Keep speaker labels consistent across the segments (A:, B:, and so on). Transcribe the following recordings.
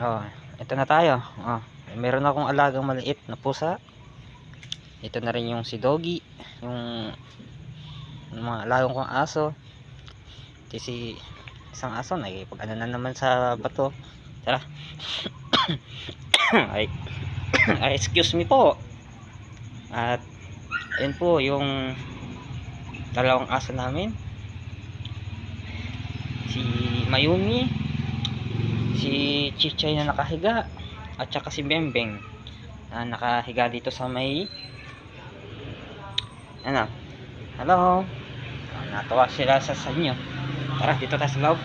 A: Oh, ito na tayo. Oh, meron akong alagang maliit na pusa. Ito na rin yung si Doggy, yung mga alagang kong aso. Ito si isang aso nakikipag ano na naman sa bato. Tara. ay, ay, excuse me po. At ayun po yung dalawang aso namin. Si Mayumi, si Chichay na nakahiga, at saka si Bembeng na nakahiga dito sa may ano. Hello. Natawa sila sa inyo. Tara, dito tayo sa loob.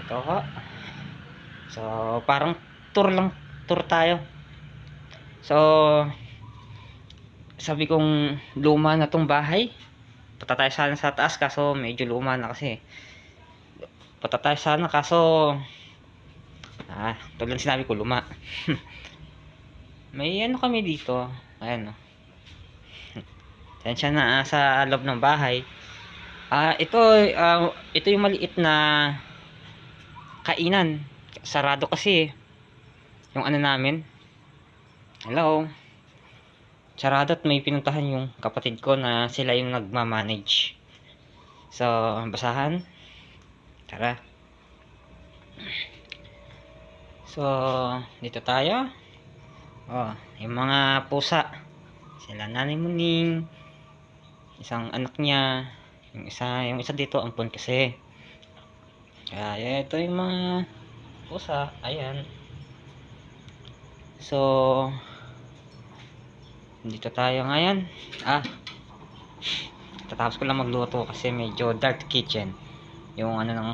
A: Ito ho. So, parang tour tayo. So, sabi kong luma na tong bahay. Punta tayo sana sa taas kaso medyo luma na kasi. Punta tayo sana kaso tulad sinabi ko luma. May ano kami dito. Ayan o. Tensya na sa loob ng bahay. Ito yung maliit na kainan. Sarado kasi yung ano namin. Hello. Sarado at may pinuntahan yung kapatid ko na sila yung nagmamanage. So, basahan. Tara. So, dito tayo. Oh, yung mga pusa. Sila Nanay Muning, isang anak niya, yung isa dito ampon kasi. Kaya ito yung mga pusa, ayan. So, dito tayo ngayon. Tatapos ko lang magluto kasi medyo dark kitchen. Yung ano ng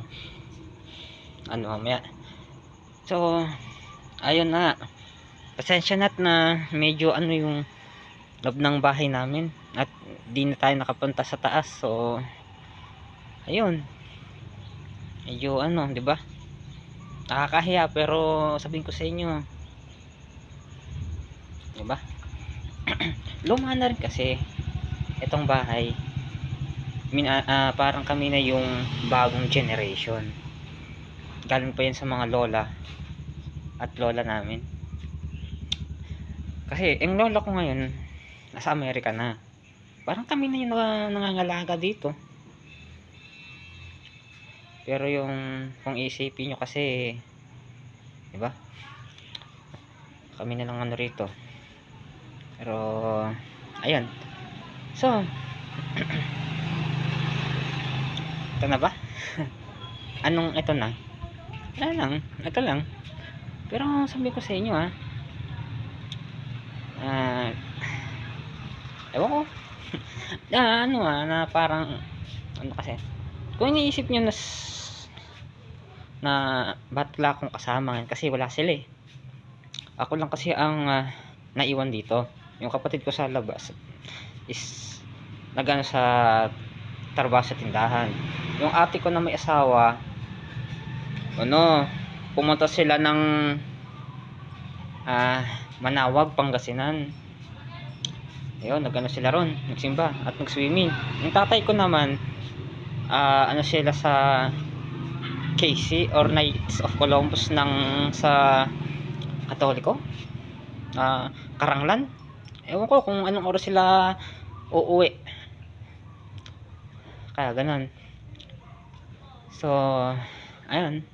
A: ano mamaya. So, ayun na. Pasensya na medyo ano yung loob ng bahay namin at di na tayo nakapunta sa taas. So, ayun. Medyo ano, 'di ba? Nakakahiya pero sabihin ko sa inyo, 'di ba? Luma na rin kasi itong bahay. Parang kami na yung bagong generation. Galing pa yan sa mga lola at lola namin. Kasi yung lola ko ngayon nasa Amerika na. Parang kami na yung nangangalaga dito. Pero yung kung isipin nyo kasi, 'di ba? Kami na lang ano rito. Pero ayun. So, ito na ba? Anong ito na? Wala lang, ito lang. Pero sabi ko sa inyo ewan ko. Na parang ano kasi. Kung iniisip niyo na ba't wala akong kasama ngayon kasi wala sila eh. Ako lang kasi ang naiwan dito. Yung kapatid ko sa labas is nagano sa trabaho sa tindahan. Yung ate ko na may asawa, pumunta sila ng Manawag, Pangasinan. Ayun, nagano sila ron, nagsimba at nag-swimming. Yung tatay ko naman, ano sila sa KC or Knights of Columbus sa Katoliko, Karanglan. Ewan ko kung anong oras sila uuwi. Kaya ganun. So, ayun.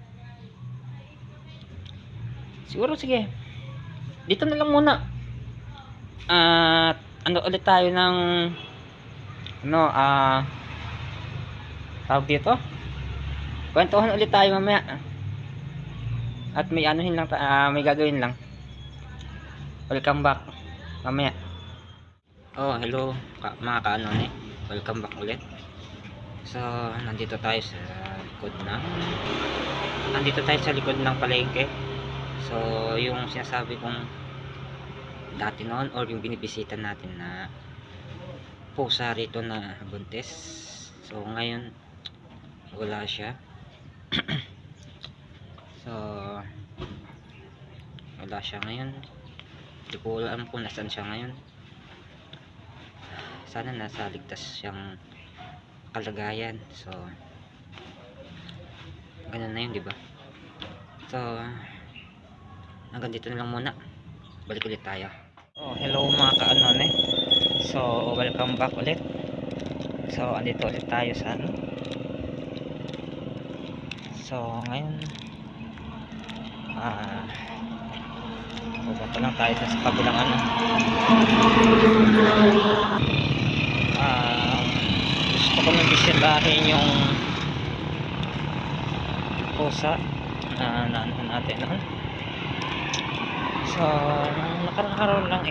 A: Siguro sige. Dito na lang muna. Ano ulit tayo ng tawag dito? Kwentuhan ulit tayo mamaya. At may anuhin lang may gagawin lang. Welcome back mamaya. Oh, hello mga kaanone. Welcome back ulit. So, nandito tayo sa likod ng palengke. So, yung sinasabi kong dati noon or yung binibisita natin na pusa rito na buntis. So, ngayon wala siya. So, wala siya ngayon. Hindi ko alam kung nasaan siya ngayon. Sana nasa ligtas siyang kalagayan. So, ganun na yun, diba? So hanggang dito na lang muna, balik ulit tayo. Hello mga kaanone, so welcome back ulit. So andito ulit tayo sa ano, so ngayon pupunta lang tayo sa kabilang ano, gusto ko nang bisitahin yung pusa na naanohan natin noon. So nakarang araw lang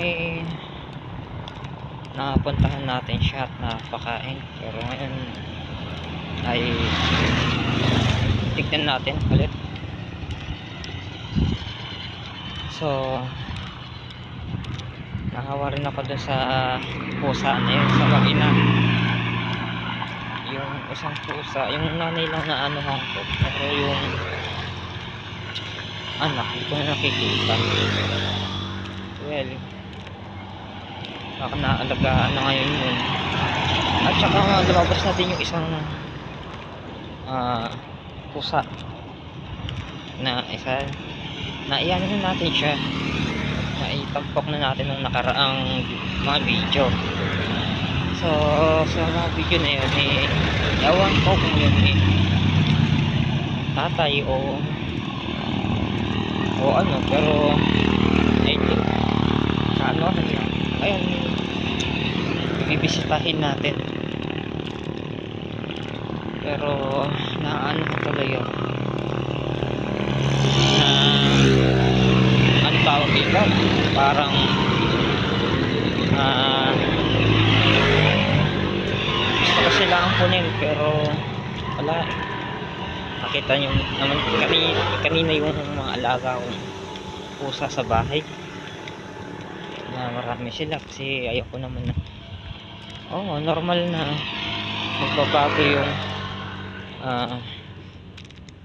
A: napuntahan natin siya at napakain, pero ngayon ay tignan natin ulit. So nahawa rin ako dun sa pusa na yun, sa mag-ina. Yung isang pusa, yung nanay lang na anuhan ko, pero yung anak hindi ko na nakikita. Well, baka naalagaan na ngayon yun. At saka lumabas na din yung isang pusa na isa, naiyan na natin siya, naitampok na natin nung nakaraang mga video. So sa mga video na yun ewan ko kung yun tatay o ano, pero I think ano, ayun, bibisitahin natin. Pero naano ko tuloy yun na ano tawag dito, parang gusto ko silang kunin pero wala. Nakita nyo naman kanina yung mga alaga kong pusa sa bahay na marami sila, kasi ayoko naman na normal na magbabago yung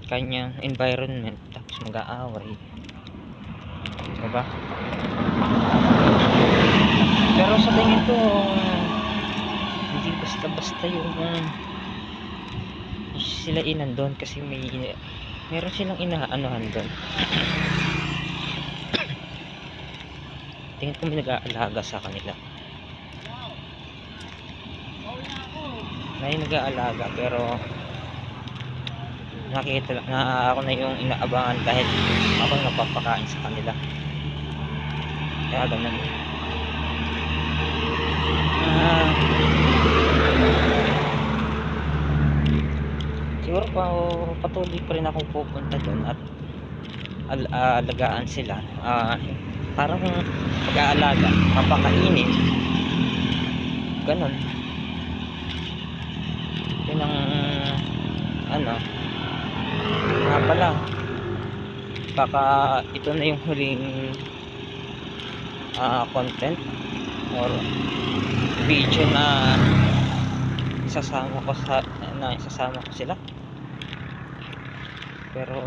A: kanyang environment tapos mag-aaway, diba? Pero sa tingin ko hindi basta-basta yung sila inandun, kasi meron silang inaanuhan doon. Tingin ko may nag-aalaga sa kanila, may nag-aalaga, pero nakikita na ako na yung inaabangan dahil ako napapakain sa kanila, kaya ganun. Siguro patuloy pa rin akong pupunta doon at alagaan sila, parang mag-aalaga, papakainin, ganun. Yun ang ano nga pala, baka ito na yung huling content or video na isasama ko sila. Pero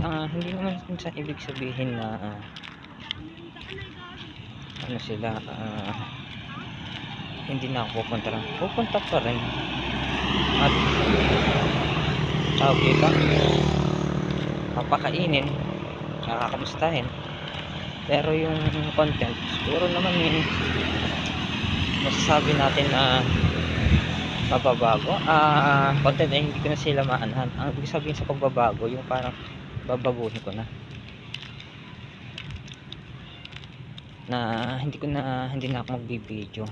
A: hindi naman sa ibig sabihin na ano sila, hindi na ako pupunta pa rin at tawag dito, papakainin, nakakamustahin. Pero yung content siguro naman masasabi natin na mababago. Content ay hindi ko na sila maanahan. Ang ibig sabihin sa pagbabago, yung parang babaguhin ko na hindi na ako magbibideo,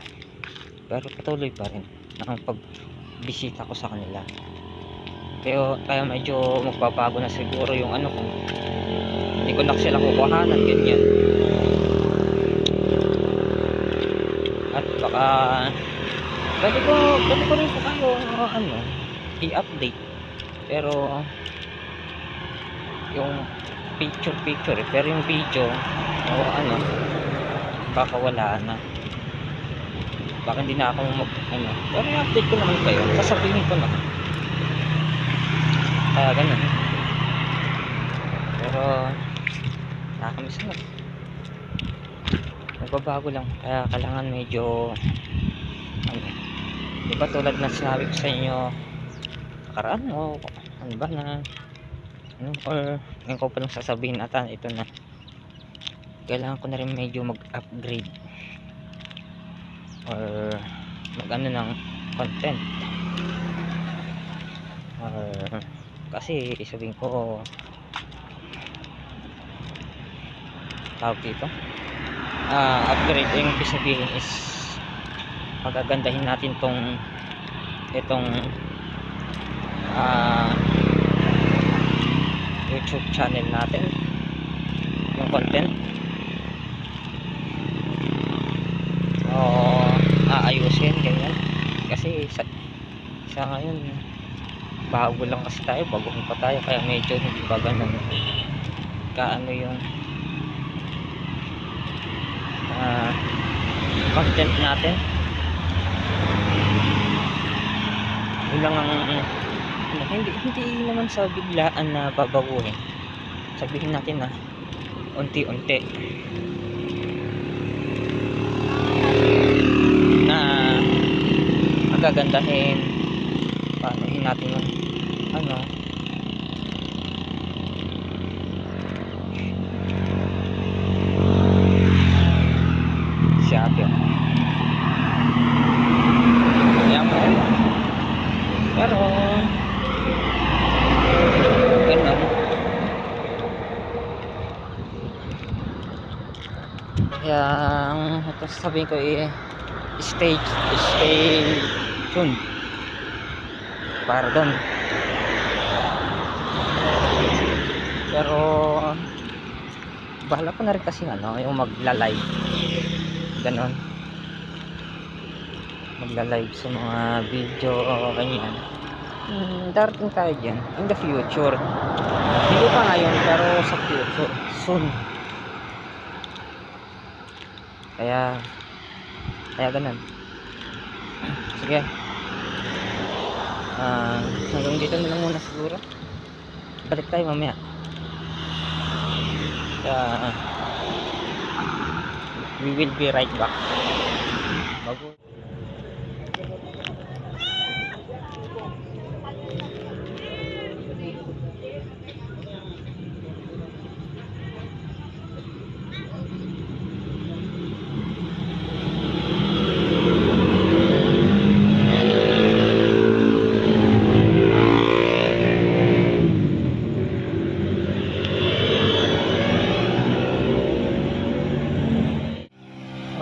A: pero patuloy pa rin ang pagbisita ko sa kanila. Kaya medyo magbabago na siguro yung ano ko, hindi ko na sila kukuhanan ganyan, at baka pwede ko rin po kayo i-update, pero yung picture pero yung video baka wala na, baka hindi na ako pero i-update ko naman kayo, sasabihin ko na, kaya ganun. Pero nakakamiss na, nagbabago lang, kaya kailangan medyo diba tulad na sinabi ko sa inyo nakaraan, ano ba, na or ngayon ko palang sasabihin ata ito na kailangan ko na rin medyo mag-upgrade or mag ano ng content, or kasi sabihin ko tawag dito upgrade, yung ibig sabihin is pagagandahin natin itong YouTube channel natin, yung content. So aayusin ganyan kasi sa ngayon bago lang kasi tayo, baguhin pa tayo, kaya medyo hindi pa ganun kaano yung content natin. Yun lang ang hindi naman sa biglaan na babaguhin, sabihin natin na unti-unti na magagandahin, paanohin natin yung ano siya yan mo, pero ganun. Kaya ang ito sasabihin ko stay tuned para doon. Pero bahala ko na rin kasi yung magla-live ganon, magla-live sa mga video ganyan. Darating tayo dyan in the future, hindi pa ngayon pero sa future soon. Kaya ganun. Sige, hanggang dito na lang muna siguro, balik tayo mamaya. Kaya we will be right back.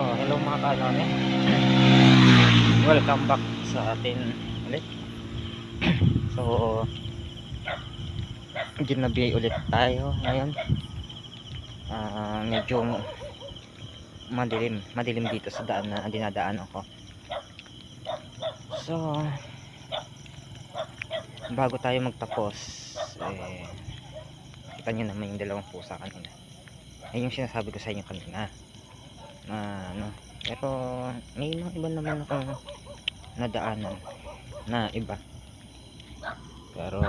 A: Hello mga kanone, welcome back sa atin ulit. So ginabi ulit tayo ngayon. Medyo madilim dito sa daan na dinadaanan ko. So bago tayo magtapos, kita nyo naman yung dalawang pusa kanina. Ayun yung sinasabi ko sa inyo kanina pero may mga iba naman akong nadaanan na iba, pero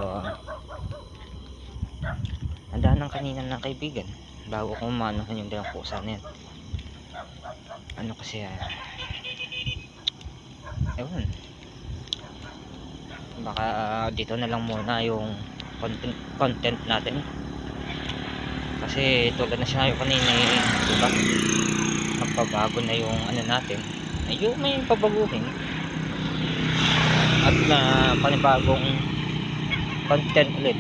A: nadaanan kanina ng kaibigan bago ko maanohan yung dalawang pusa na yan. Kasi ewan, baka dito na lang muna yung content natin, kasi tulad na sinabi kanina diba, magpabago na yung natin, medyo may pabaguhin at na panibagong content ulit.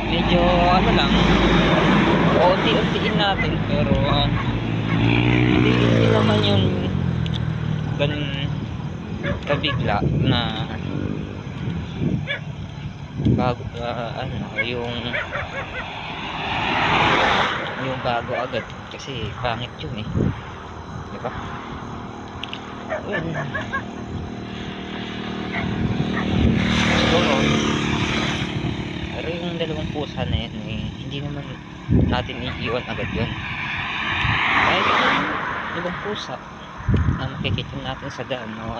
A: Medyo lang, unti-untiin natin, pero hindi naman yung ganun kabigla na bago yung bago agad, kasi pangit yun diba? Siguro pero yung dalawang pusa na yan hindi naman natin iiwan agad yun. Kahit yung ibang pusa na makikita natin sa daan o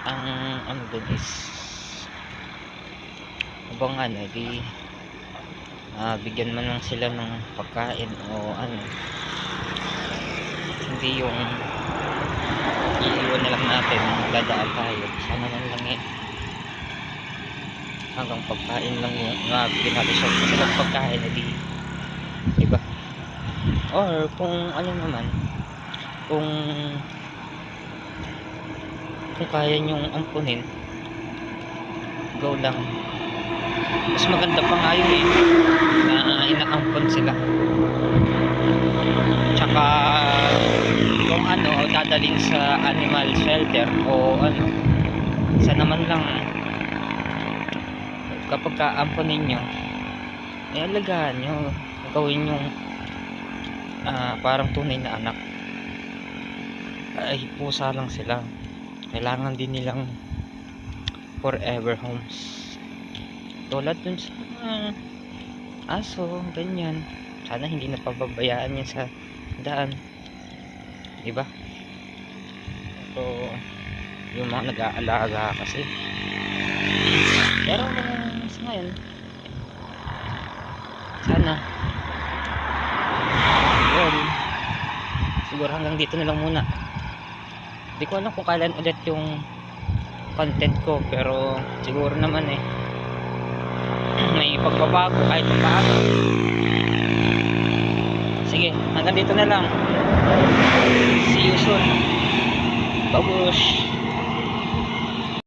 A: ang dun is habang di bigyan man lang sila ng pagkain o hindi yung iiwan na lang natin, dadaan tayo sana man lang hanggang pagkain lang yung nabigyan natin siya kasi pag pagkain na di, diba? Or kung ano naman, kung kaya nyong ampunin, go lang. Mas maganda pa nga yun eh, na inaampon sila. Tsaka kung ano, dadaling sa animal shelter o ano, sa naman lang kapag kaamponin nyo, alagaan nyo, gawin yung parang tunay na anak. Ay pusa lang sila, kailangan din nilang forever homes tulad dun sa aso, ganyan. Sana hindi napababayaan yan sa daan, diba? So yung mga nag-aalaga kasi, pero sa ngayon sana yun, siguro hanggang dito na lang muna. Hindi ko alam kung kailan ulit yung content ko, pero siguro naman may pagbabago kahit paano. Sige, hanggang dito na lang. See you soon. Babush.